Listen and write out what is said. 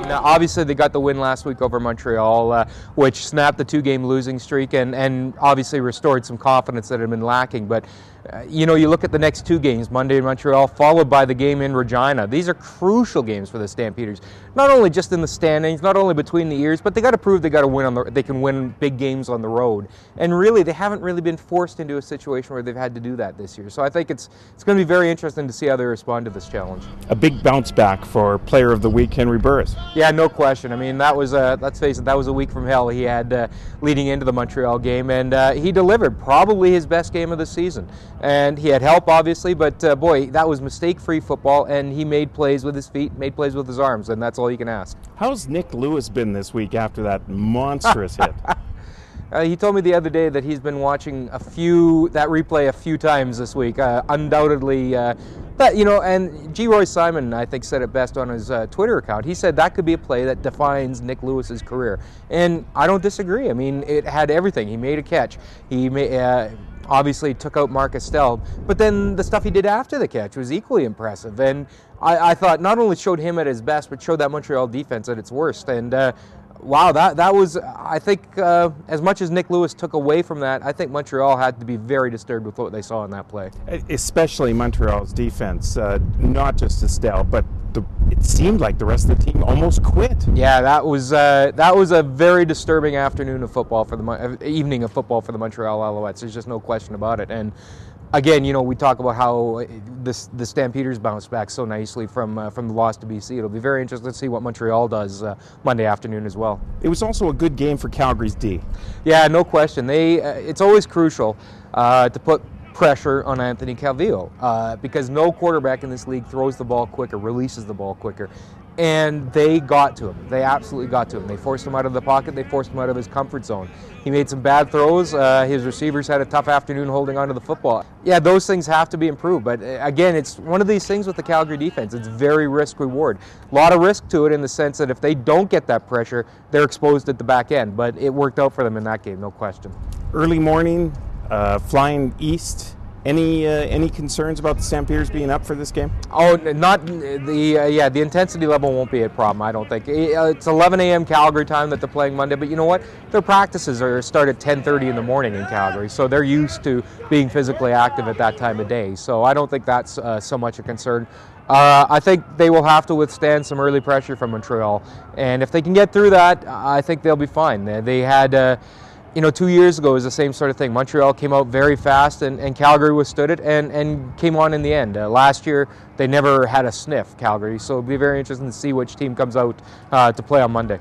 Now, obviously, they got the win last week over Montreal, which snapped the two-game losing streak and obviously restored some confidence that had been lacking. But, you look at the next two games, Monday in Montreal, followed by the game in Regina. These are crucial games for the Stampeders. Not only just in the standings, not only between the ears, but they got to prove they got to win they can win big games on the road. And really, they haven't really been forced into a situation where they've had to do that this year. So I think it's going to be very interesting to see how they respond to this challenge. A big bounce back for Player of the Week, Henry Burris. Yeah, no question. I mean, that was let's face it, that was a week from hell he had leading into the Montreal game, and he delivered probably his best game of the season. And he had help, obviously, but boy, that was mistake-free football, and he made plays with his feet, made plays with his arms, and that's all you can ask. How's Nick Lewis been this week after that monstrous hit? He told me the other day that he's been watching that replay a few times this week. Undoubtedly, and G. Roy Simon, I think, said it best on his Twitter account. He said that could be a play that defines Nick Lewis's career, and I don't disagree. I mean, it had everything. He made a catch. He obviously took out Mark Estelle, but then the stuff he did after the catch was equally impressive. And I thought not only showed him at his best, but showed that Montreal defense at its worst. And wow, that was, I think, as much as Nick Lewis took away from that, I think Montreal had to be very disturbed with what they saw in that play. Especially Montreal's defense, not just Estelle, but it seemed like the rest of the team almost quit. Yeah, that was a very disturbing afternoon of football evening of football for the Montreal Alouettes. There's just no question about it. And again, we talk about how the Stampeders bounced back so nicely from the loss to BC. It'll be very interesting to see what Montreal does Monday afternoon as well. It was also a good game for Calgary's D. Yeah, no question. It's always crucial to put pressure on Anthony Calvillo because no quarterback in this league throws the ball quicker, releases the ball quicker. And they got to him. They absolutely got to him. They forced him out of the pocket. They forced him out of his comfort zone. He made some bad throws. His receivers had a tough afternoon holding onto the football. Yeah, those things have to be improved. But again, it's one of these things with the Calgary defense. It's very risk-reward. A lot of risk to it in the sense that if they don't get that pressure, they're exposed at the back end. But it worked out for them in that game, no question. Early morning, flying east. Any concerns about the Stampeders being up for this game? Oh, not the intensity level won't be a problem, I don't think. It's 11 a.m. Calgary time that they're playing Monday, but you know what? Their practices start at 10:30 in the morning in Calgary, so they're used to being physically active at that time of day. So I don't think that's so much a concern. I think they will have to withstand some early pressure from Montreal, and if they can get through that, I think they'll be fine. They had 2 years ago it was the same sort of thing. Montreal came out very fast, and Calgary withstood it and came on in the end. Last year, they never had a sniff, Calgary, so it'll be very interesting to see which team comes out to play on Monday.